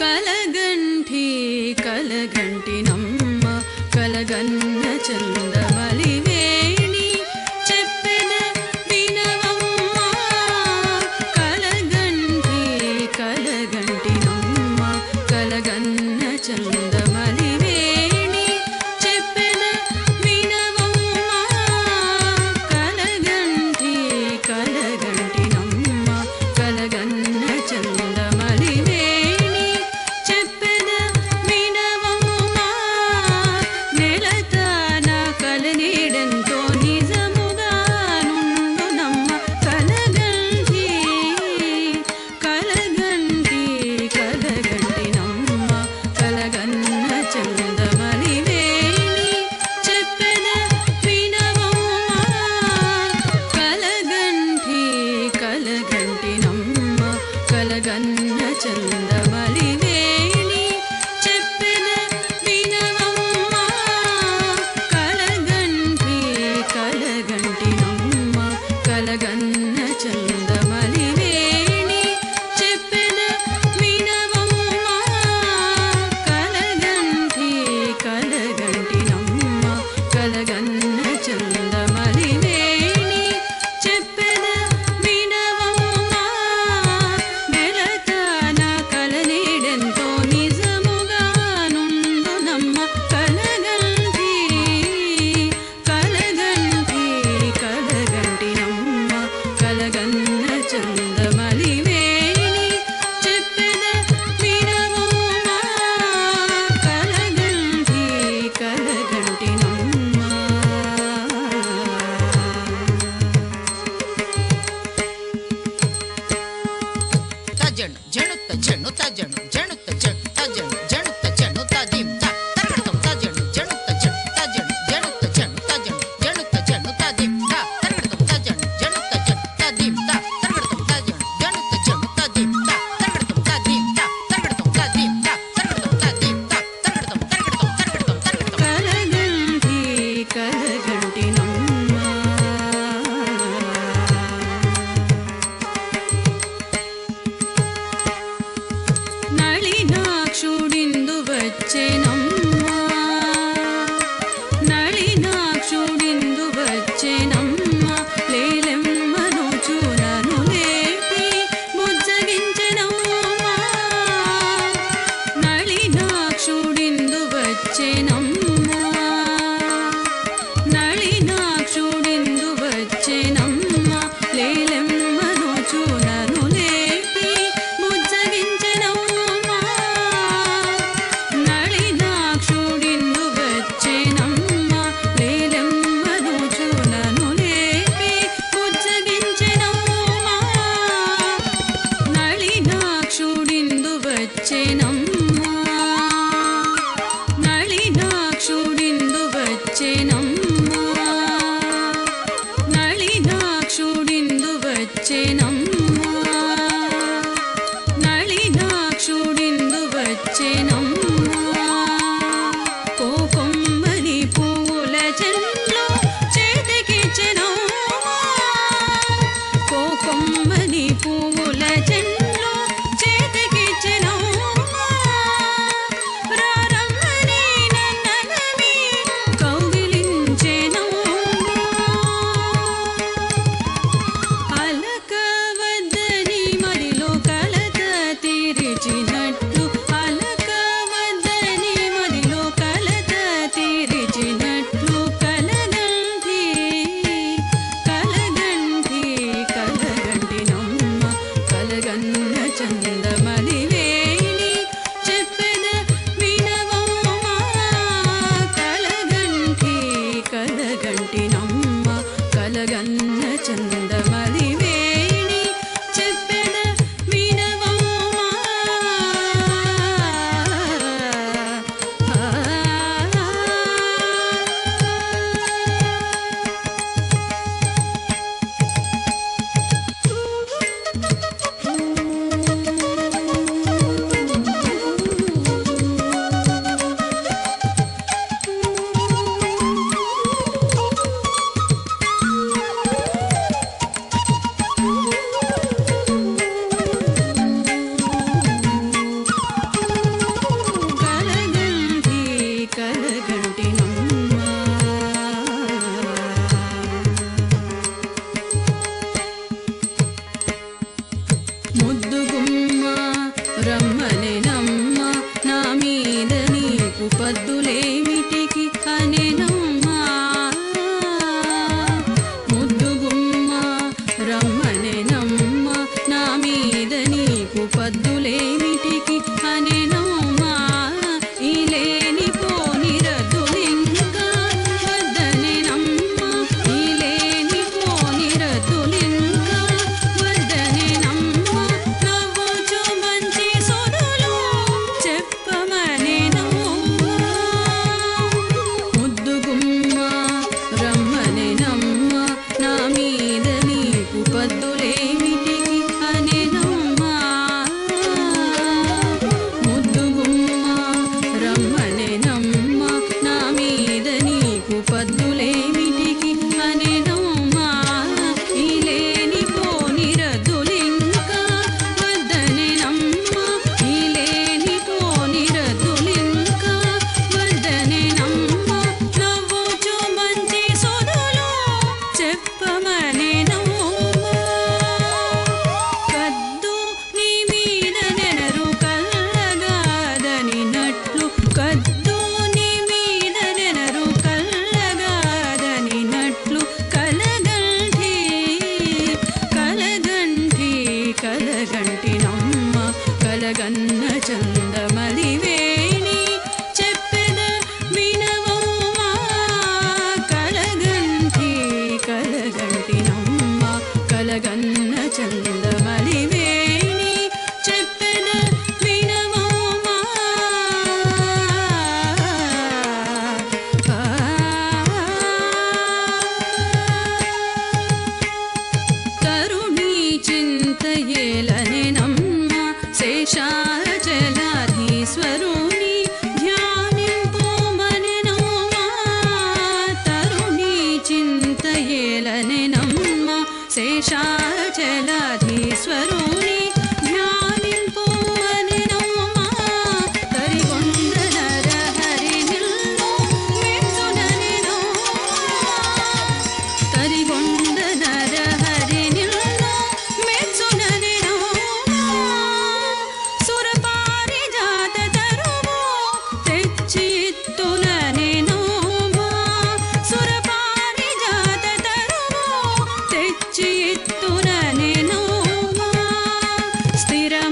కలగంటి కలగంటినమ్మ కలగన్న చందమలివేణి చెప్పెద వినవమ్మ కలగంటి కలగంటినమ్మ కలగన్న చందమలివేణి చెప్పెద వినవమ్మ కలగంటి కలగంటినమ్మ కలగన్న చందమలివేణి చెప్పెద వినవమ్మ నెలతాన కలనీడంతో నిజముగా నుండునమ్మ కలగంటి కలగంటి కలగంటినమ్మ కలగన్న చందమలివేణి చెప్పెద వినవమ్మ కలగంటి కలగంటినమ్మ కలగన్న చందమలివేణి చెప్పెద వినవమ్మ కలగంటి కలగంటినమ్మ కలగన్న చందమలివేణి చెప్పెద వినవమ్మ కలగంటి కలగంటినమ్మ కలగన్న చందమలివేణి చెప్పెద వినవమ్మ నెలతాన కలనీడంతో నిజముగా నుండునమ్మ కలగంటి కలగంటి కలగంటినమ్మ కలగన్న చందమలివేణి చెప్పెద వినవమ్మ కలగంటి కలగంటినమ్మ తజను జనుత జనుత జను జనుత జను తజను జనుత జను తదిం త తరగడతం తజను జనుత జను తజను జనుత జను తజను జనుత జను తదిం త తరగడతం తజను జనుత జను తదిం త తరగడతం తజను జనుత జను తదిం త తరగడతం తదిం త తరగడతం తదిం త తరగడతం తదిం త తరగడతం తరగడతం తరగడతం తరగడతం కలగంటి కలగంటినమ్మ కలగంటినమ్మ కలగన్న చందమలివేణి చెప్పెద వినవమ్మా కలగంటినమ్మ కలగన్న చందమలివేణి చెప్పెద వినవమ్మా తరుణీ చింతయేలనెనమ్మ శేషాచలాధీశ్వరుని ధ్యానింపుమనెనమ్మా తరుణీ చింతయేలనెనమ్మ శేషాచలాధీశ్వరుని ధ్యానింపుమనెనమ్మా తరిగొండ నరహరి నిల్లు మెచ్చుననెనమ్మా తరిగొండ నరహరి నిల్లు మెచ్చుననెనమ్మా సురపారిజాత తరువు తెచ్చి ఇత్తుననెనమ్మా సురపారిజాత తరువు తెచ్చి ఇత్తుననెనమ్మా స్థిరమైన